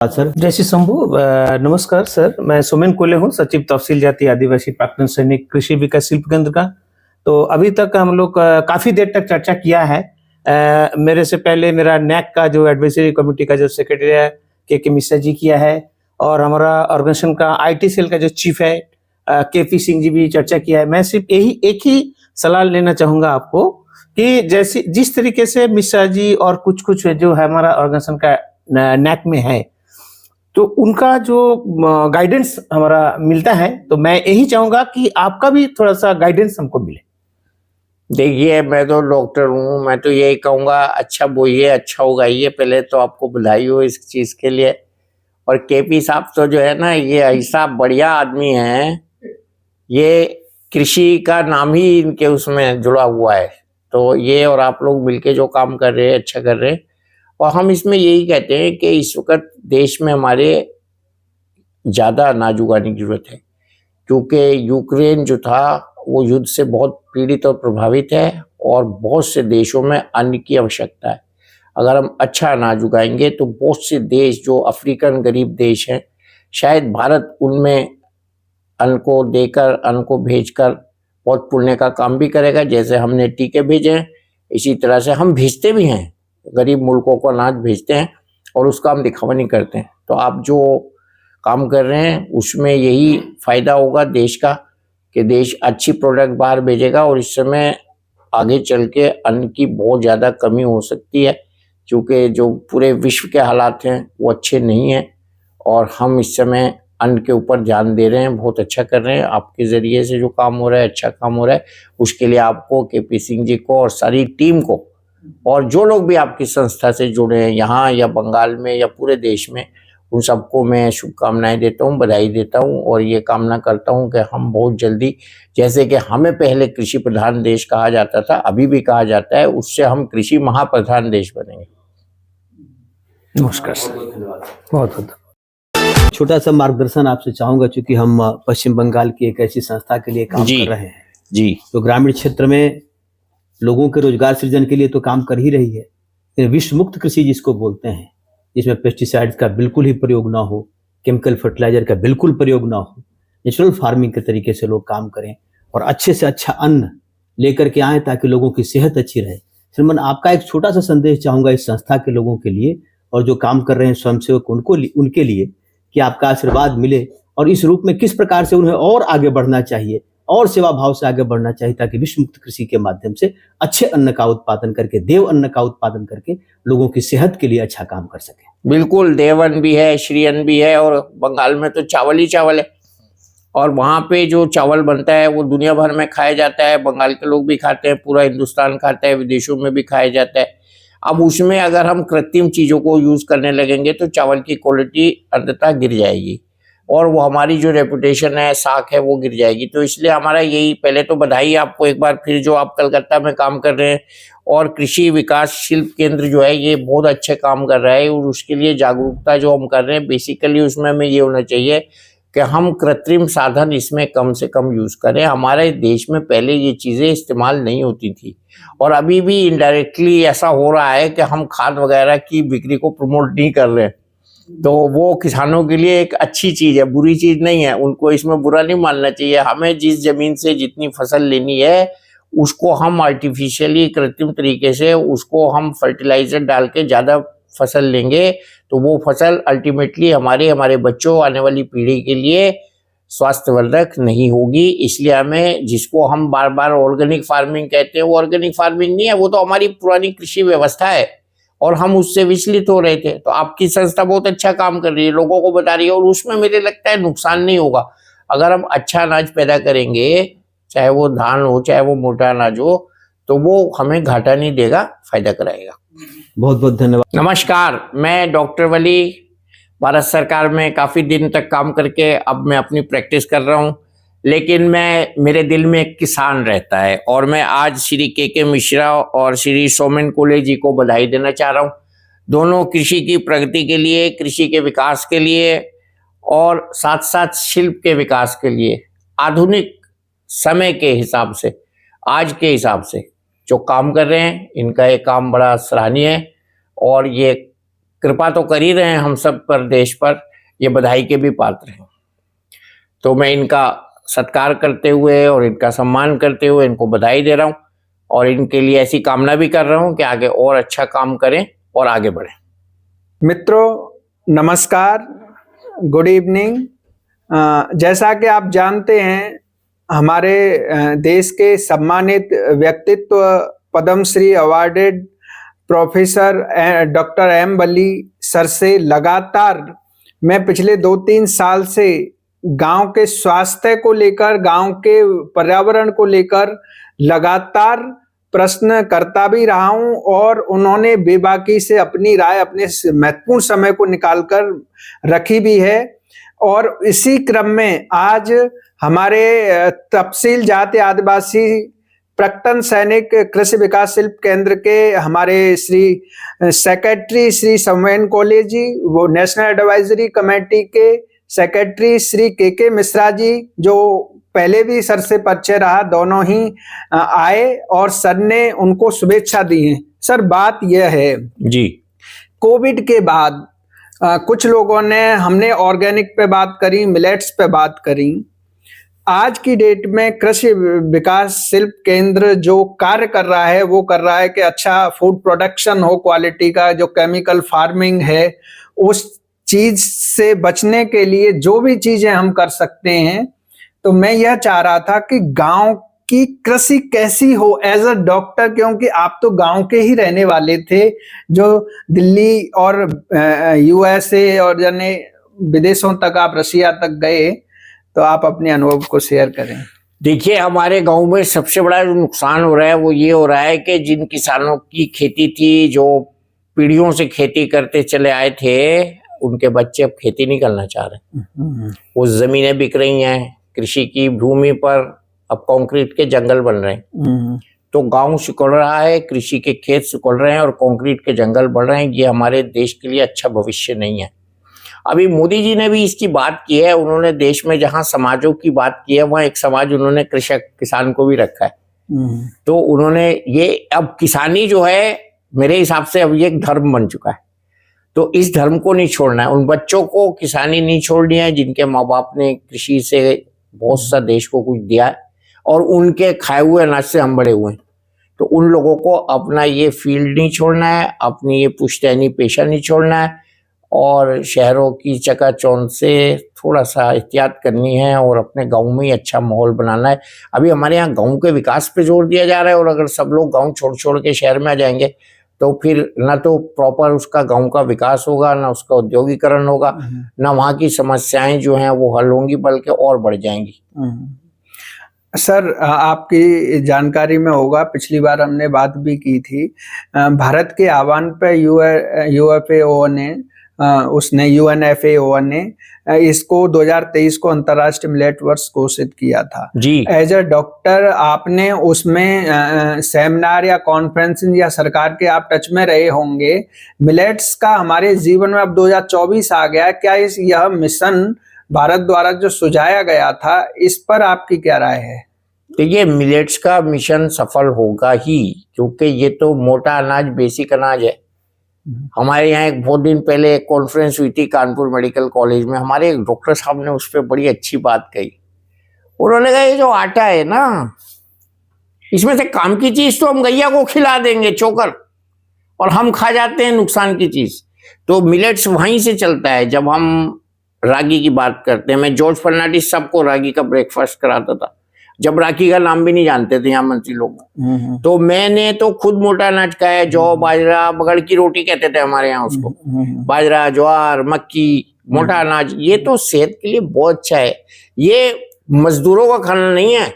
Sir. जय श्री शंभू। नमस्कार sir, मैं सोमेन कोले हूँ, सचिव तहसील जाति आदिवासी प्राक्तन सैनिक कृषि विकास शिल्प केंद्र का। तो अभी तक हम लोग काफी देर तक चर्चा किया है। मेरे से पहले मेरा नैक का जो एडवाइजरी कमेटी का जो सेक्रेटरी है के मिश्रा जी किया है, और हमारा ऑर्गेनाइजेशन का IT सेल का जो चीफ है KP सिंह जी भी चर्चा किया है। मैं सिर्फ एक ही सलाह लेना चाहूंगा आपको कि जैसे जिस तरीके से मिश्रा जी और कुछ जो है हमारा ऑर्गेनाइजेशन का नैक में है, तो उनका जो गाइडेंस हमारा मिलता है, तो मैं यही चाहूंगा कि आपका भी थोड़ा सा गाइडेंस हमको मिले। देखिए, मैं तो डॉक्टर हूँ, मैं तो यही कहूँगा अच्छा बोइए, अच्छा उगाइए। पहले तो आपको बधाई हो इस चीज़ के लिए। और KP साहब तो जो है ना, ये ऐसा बढ़िया आदमी है, ये कृषि का नाम ही इनके उसमें जुड़ा हुआ है। तो ये और आप लोग मिलके जो काम कर रहे हैं, अच्छा कर रहे हैं। और हम इसमें यही कहते हैं कि इस वक्त देश में हमारे ज़्यादा अनाज उगाने की जरूरत है, क्योंकि यूक्रेन जो था वो युद्ध से बहुत पीड़ित और प्रभावित है, और बहुत से देशों में अन्न की आवश्यकता है। अगर हम अच्छा अनाज उगाएंगे तो बहुत से देश जो अफ्रीकन गरीब देश हैं, शायद भारत उनमें अन्न को देकर, अन्न को भेजकर बहुत पुण्य का काम भी करेगा। जैसे हमने टीके भेजे हैं, इसी तरह से हम भेजते भी हैं, गरीब मुल्कों को अनाज भेजते हैं, और उसका हम दिखावा नहीं करते हैं। तो आप जो काम कर रहे हैं उसमें यही फायदा होगा देश का, कि देश अच्छी प्रोडक्ट बाहर भेजेगा। और इस समय आगे चल के अन्न की बहुत ज़्यादा कमी हो सकती है, क्योंकि जो पूरे विश्व के हालात हैं वो अच्छे नहीं हैं, और हम इस समय अन्न के ऊपर ध्यान दे रहे हैं, बहुत अच्छा कर रहे हैं। आपके ज़रिए से जो काम हो रहा है, अच्छा काम हो रहा है, उसके लिए आपको, KP सिंह जी को और सारी टीम को, और जो लोग भी आपकी संस्था से जुड़े हैं यहाँ या बंगाल में या पूरे देश में, उन सबको मैं शुभकामनाएं देता हूँ, बधाई देता हूँ। और ये कामना करता हूँ कि हम बहुत जल्दी, जैसे कि हमें पहले कृषि प्रधान देश कहा जाता था, अभी भी कहा जाता है, उससे हम कृषि महाप्रधान देश बनेंगे। नमस्कार सर, बहुत बहुत छोटा सा मार्गदर्शन आपसे चाहूंगा, क्योंकि हम पश्चिम बंगाल की एक ऐसी संस्था के लिए काम कर रहे हैं जी, तो ग्रामीण क्षेत्र में लोगों के रोजगार सृजन के लिए तो काम कर ही रही है। विश्व मुक्त कृषि जिसको बोलते हैं, जिसमें पेस्टिसाइड्स का बिल्कुल ही प्रयोग ना हो, केमिकल फर्टिलाइजर का बिल्कुल प्रयोग ना हो, नेचुरल फार्मिंग के तरीके से लोग काम करें और अच्छे से अच्छा अन्न लेकर के आए, ताकि लोगों की सेहत अच्छी रहे। श्रीमान, आपका एक छोटा सा संदेश चाहूंगा इस संस्था के लोगों के लिए, और जो काम कर रहे हैं स्वयंसेवक उनके लिए, कि आपका आशीर्वाद मिले, और इस रूप में किस प्रकार से उन्हें और आगे बढ़ना चाहिए, और सेवा भाव से आगे बढ़ना चाहिए, ताकि विश्व मुक्त कृषि के माध्यम से अच्छे अन्न का उत्पादन करके, देव अन्न का उत्पादन करके लोगों की सेहत के लिए अच्छा काम कर सके। बिल्कुल, देवन भी है, श्री अन्न भी है, और बंगाल में तो चावल ही चावल है, और वहाँ पे जो चावल बनता है वो दुनिया भर में खाया जाता है। बंगाल के लोग भी खाते हैं, पूरा हिंदुस्तान खाता है, विदेशों में भी खाया जाता है। अब उसमें अगर हम कृत्रिम चीज़ों को यूज़ करने लगेंगे तो चावल की क्वालिटी अंततः गिर जाएगी, और वो हमारी जो रेपुटेशन है, साख है, वो गिर जाएगी। तो इसलिए हमारा यही, पहले तो बधाई आपको एक बार फिर, जो आप कलकत्ता में काम कर रहे हैं, और कृषि विकास शिल्प केंद्र जो है ये बहुत अच्छे काम कर रहा है। और उसके लिए जागरूकता जो हम कर रहे हैं, बेसिकली उसमें हमें ये होना चाहिए कि हम कृत्रिम साधन इसमें कम से कम यूज़ करें। हमारे देश में पहले ये चीज़ें इस्तेमाल नहीं होती थी, और अभी भी इनडायरेक्टली ऐसा हो रहा है कि हम खाद वगैरह की बिक्री को प्रमोट नहीं कर रहे हैं। तो वो किसानों के लिए एक अच्छी चीज़ है, बुरी चीज़ नहीं है, उनको इसमें बुरा नहीं मानना चाहिए। हमें जिस ज़मीन से जितनी फसल लेनी है, उसको हम आर्टिफिशियली, कृत्रिम तरीके से उसको हम फर्टिलाइज़र डाल के ज़्यादा फसल लेंगे, तो वो फसल अल्टीमेटली हमारे बच्चों, आने वाली पीढ़ी के लिए स्वास्थ्यवर्धक नहीं होगी। इसलिए हमें, जिसको हम बार बार ऑर्गेनिक फार्मिंग कहते हैं, वो ऑर्गेनिक फार्मिंग नहीं है, वो तो हमारी पुरानी कृषि व्यवस्था है, और हम उससे विचलित हो रहे थे। तो आपकी संस्था बहुत अच्छा काम कर रही है, लोगों को बता रही है, और उसमें मुझे लगता है नुकसान नहीं होगा। अगर हम अच्छा अनाज पैदा करेंगे, चाहे वो धान हो, चाहे वो मोटा अनाज हो, तो वो हमें घाटा नहीं देगा, फायदा कराएगा। बहुत बहुत धन्यवाद। नमस्कार, मैं डॉक्टर वली, भारत सरकार में काफ़ी दिन तक काम करके अब मैं अपनी प्रैक्टिस कर रहा हूँ, लेकिन मेरे दिल में एक किसान रहता है, और मैं आज श्री KK मिश्रा और श्री सोमेन कोले जी को बधाई देना चाह रहा हूँ। दोनों कृषि की प्रगति के लिए, कृषि के विकास के लिए, और साथ साथ शिल्प के विकास के लिए, आधुनिक समय के हिसाब से, आज के हिसाब से जो काम कर रहे हैं, इनका ये काम बड़ा सराहनीय है। और ये कृपा तो कर ही रहे हैं हम सब पर, देश पर, ये बधाई के भी पात्र हैं। तो मैं इनका सत्कार करते हुए और इनका सम्मान करते हुए इनको बधाई दे रहा हूँ और इनके लिए ऐसी कामना भी कर रहा हूँ कि आगे और अच्छा काम करें और आगे बढ़ें। मित्रों नमस्कार, गुड इवनिंग। जैसा कि आप जानते हैं, हमारे देश के सम्मानित व्यक्तित्व Padma Shri awarded professor doctor M Wali sir से लगातार मैं पिछले 2-3 साल से गांव के स्वास्थ्य को लेकर, गांव के पर्यावरण को लेकर लगातार प्रश्न करता भी रहा हूं और उन्होंने बेबाकी से अपनी राय, अपने महत्वपूर्ण समय को निकालकर रखी भी है। और इसी क्रम में आज हमारे तहसील जाति आदिवासी प्राक्तन सैनिक कृषि विकास शिल्प केंद्र के हमारे सेक्रेटरी श्री सोमेन कोले जी, वो नेशनल एडवाइजरी कमेटी के सेक्रेटरी श्री के मिश्रा जी, जो पहले भी सर से परिचय रहा, दोनों ही आए और सर ने उनको शुभेच्छा दी है। सर बात यह है जी, कोविड के बाद कुछ लोगों ने, हमने ऑर्गेनिक पे बात करी, मिलेट्स पे बात करी। आज की डेट में कृषि विकास शिल्प केंद्र जो कार्य कर रहा है वो कर रहा है कि अच्छा फूड प्रोडक्शन हो क्वालिटी का, जो केमिकल फार्मिंग है उस चीज से बचने के लिए जो भी चीजें हम कर सकते हैं। तो मैं यह चाह रहा था कि गांव की कृषि कैसी हो एज अ डॉक्टर, क्योंकि आप तो गांव के ही रहने वाले थे, जो दिल्ली और यूएसए और जाने विदेशों तक, आप रशिया तक गए, तो आप अपने अनुभव को शेयर करें। देखिए, हमारे गांव में सबसे बड़ा जो नुकसान हो रहा है वो ये हो रहा है कि जिन किसानों की खेती थी, जो पीढ़ियों से खेती करते चले आए थे, उनके बच्चे अब खेती नहीं करना चाह रहे। वो जमीनें बिक रही हैं, कृषि की भूमि पर अब कंक्रीट के जंगल बन रहे हैं। तो गांव सिकुड़ रहा है, कृषि के खेत सिकुड़ रहे हैं और कंक्रीट के जंगल बढ़ रहे हैं। ये हमारे देश के लिए अच्छा भविष्य नहीं है। अभी मोदी जी ने भी इसकी बात की है। उन्होंने देश में जहां समाजों की बात की है, वहां एक समाज उन्होंने कृषक किसान को भी रखा है। तो उन्होंने ये, अब किसानी जो है मेरे हिसाब से अब ये एक धर्म बन चुका है। तो इस धर्म को नहीं छोड़ना है, उन बच्चों को किसानी नहीं छोड़नी है जिनके माँ बाप ने कृषि से बहुत सा देश को कुछ दिया है और उनके खाए हुए अनाज से हम बड़े हुए हैं। तो उन लोगों को अपना ये फील्ड नहीं छोड़ना है, अपनी ये पुश्तैनी पेशा नहीं छोड़ना है और शहरों की चकाचौंध से थोड़ा सा एहतियात करनी है और अपने गांव में ही अच्छा माहौल बनाना है। अभी हमारे यहाँ गांव के विकास पे जोर दिया जा रहा है और अगर सब लोग गांव छोड़ छोड़ के शहर में आ जाएंगे तो फिर ना तो प्रॉपर उसका गांव का विकास होगा, ना उसका औद्योगिकरण होगा, ना वहाँ की समस्याएं जो हैं वो हल होंगी, बल्कि और बढ़ जाएंगी। सर आपकी जानकारी में होगा, पिछली बार हमने बात भी की थी, भारत के आह्वान पे UNFAO ने इसको 2023 को अंतर्राष्ट्रीय मिलेट वर्ष घोषित किया था जी। एज अ डॉक्टर आपने उसमें सेमिनार या कॉन्फ्रेंस या सरकार के आप टच में रहे होंगे। मिलेट्स का हमारे जीवन में अब 2024 आ गया, क्या यह मिशन भारत द्वारा जो सुझाया गया था, इस पर आपकी क्या राय है? देखिए, मिलेट्स का मिशन सफल होगा ही, क्योंकि ये तो मोटा अनाज, बेसिक अनाज है। हमारे यहाँ एक बहुत दिन पहले एक कॉन्फ्रेंस हुई थी कानपुर मेडिकल कॉलेज में, हमारे एक डॉक्टर साहब ने उस पर बड़ी अच्छी बात कही। उन्होंने कहा ये जो आटा है ना, इसमें से काम की चीज तो हम गैया को खिला देंगे चोकर, और हम खा जाते हैं नुकसान की चीज। तो मिलेट्स वहीं से चलता है। जब हम रागी की बात करते हैं, मैं जॉर्ज फर्नांडिस सबको रागी का ब्रेकफास्ट कराता था, जब रागी का नाम भी नहीं जानते थे यहाँ मंत्री लोग। तो मैंने तो खुद मोटा अनाज खाया है, जौ, बाजरा, बगड़ की रोटी कहते थे हमारे यहाँ उसको, बाजरा, ज्वार, मक्की, मोटा अनाज, ये तो सेहत के लिए बहुत अच्छा है। ये मजदूरों का खाना नहीं है,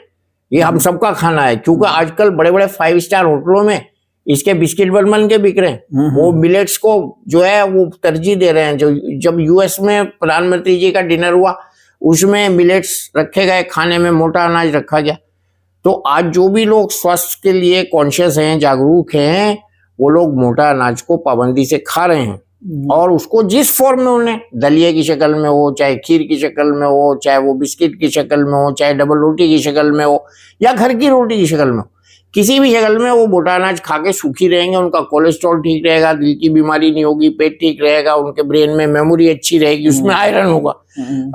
ये हम सबका खाना है। क्योंकि आजकल बड़े बड़े 5 स्टार होटलों में इसके बिस्किट बन के बिक रहे हैं। वो मिलेट्स को जो है वो तरजीह दे रहे हैं। जो जब यूएस में प्रधानमंत्री जी का डिनर हुआ, उसमें मिलेट्स रखे गए, खाने में मोटा अनाज रखा गया। तो आज जो भी लोग स्वास्थ्य के लिए कॉन्शियस हैं, जागरूक हैं, वो लोग मोटा अनाज को पाबंदी से खा रहे हैं और उसको जिस फॉर्म में उन्हें, दलिए की शक्ल में हो, चाहे खीर की शक्ल में हो, चाहे वो बिस्किट की शक्ल में हो, चाहे डबल रोटी की शक्ल में हो या घर की रोटी की शक्ल में हो, किसी भी शक्ल में वो मोटा अनाज खा के सुखी रहेंगे, उनका कोलेस्ट्रॉल ठीक रहेगा, दिल की बीमारी नहीं होगी, पेट ठीक रहेगा, उनके ब्रेन में मेमोरी अच्छी रहेगी, उसमें आयरन होगा।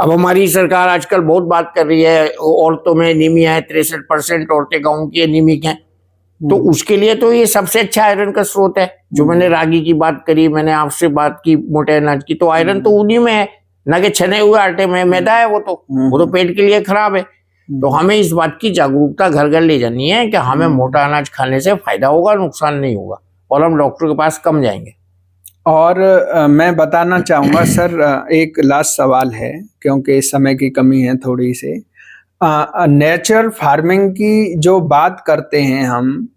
अब हमारी सरकार आजकल बहुत बात कर रही है औरतों में एनीमिया है, 63% औरतें गाँव की एनीमिक हैं, तो उसके लिए तो ये सबसे अच्छा आयरन का स्रोत है। जो मैंने रागी की बात करी, मैंने आपसे बात की मोटे अनाज की, तो आयरन तो उन्हीं में है, ना कि छने हुए आटे में। मैदा है वो तो पेट के लिए खराब है। तो हमें इस बात की जागरूकता घर घर ले जानी है कि हमें मोटा अनाज खाने से फायदा होगा, नुकसान नहीं होगा, और हम डॉक्टर के पास कम जाएंगे। और मैं बताना चाहूँगा सर, एक लास्ट सवाल है क्योंकि समय की कमी है थोड़ी सी। नेचुरल फार्मिंग की जो बात करते हैं हम,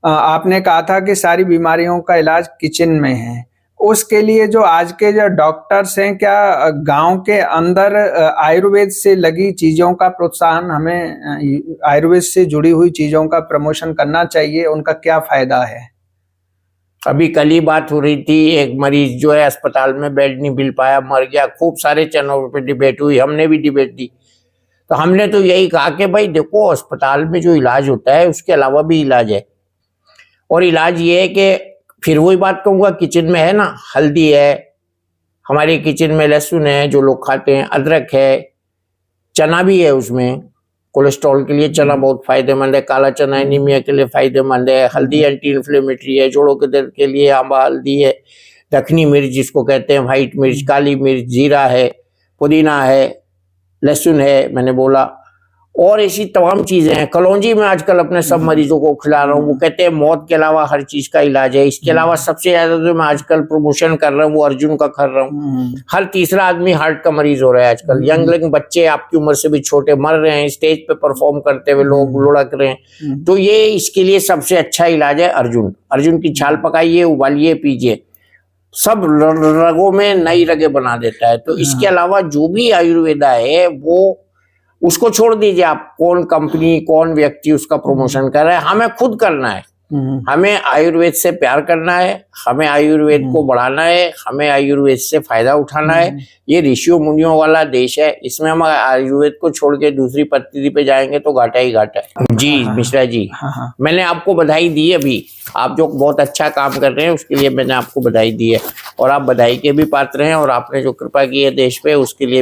आपने कहा था कि सारी बीमारियों का इलाज किचन में है। उसके लिए जो आज के जो डॉक्टर्स हैं, क्या गांव के अंदर आयुर्वेद से लगी चीज़ों का प्रोत्साहन, हमें आयुर्वेद से जुड़ी हुई चीज़ों का प्रमोशन करना चाहिए? उनका क्या फायदा है? अभी कल ही बात हो रही थी, एक मरीज जो है अस्पताल में बेड नहीं मिल पाया, मर गया। खूब सारे चैनलों पे डिबेट हुई, हमने भी डिबेट दी। तो हमने तो यही कहा कि भाई देखो, अस्पताल में जो इलाज होता है उसके अलावा भी इलाज है, और इलाज ये है कि फिर वही बात कहूँगा, किचन में है ना, हल्दी है, हमारे किचन में लहसुन है जो लोग खाते हैं, अदरक है, चना भी है, उसमें कोलेस्ट्रॉल के लिए चना बहुत फायदेमंद है, काला चना एनीमिया के लिए फायदेमंद है, हल्दी एंटी इन्फ्लेमेटरी है, जोड़ों के दर्द के लिए आंबा हल्दी है, दखनी मिर्च जिसको कहते हैं, व्हाइट मिर्च, काली मिर्च, जीरा है, पुदीना है, लहसुन है, मैंने बोला, और ऐसी तमाम चीजें हैं। कलौंजी में आजकल अपने सब मरीजों को खिला रहा हूँ, वो कहते हैं मौत के अलावा हर चीज का इलाज है। इसके अलावा सबसे ज्यादा जो मैं आजकल प्रमोशन कर रहा हूँ वो अर्जुन का कर रहा हूँ। हर तीसरा आदमी हार्ट का मरीज हो रहा है आजकल। यंग बच्चे आपकी उम्र से भी छोटे मर रहे हैं, स्टेज पे परफॉर्म करते हुए लोग लुढ़क रहे हैं। तो ये इसके लिए सबसे अच्छा इलाज है अर्जुन। अर्जुन की छाल पकाइए, उबालिए, पीजिए, सब रगों में नई रगें बना देता है। तो इसके अलावा जो भी आयुर्वेदा है वो उसको छोड़ दीजिए, आप कौन कंपनी कौन व्यक्ति उसका प्रमोशन कर रहा है, हमें खुद करना है। हमें आयुर्वेद से प्यार करना है, हमें आयुर्वेद को बढ़ाना है, हमें आयुर्वेद से फायदा उठाना है। ये ऋषियों मुनियों वाला देश है, इसमें हम आयुर्वेद को छोड़ के दूसरी पद्धति पे जाएंगे तो घाटा ही घाटा है। जी मिश्रा जी, मैंने आपको बधाई दी अभी, आप जो बहुत अच्छा काम कर रहे हैं उसके लिए मैंने आपको बधाई दी है, और आप बधाई के भी पात्र हैं, और आपने जो कृपा की है देश पे उसके लिए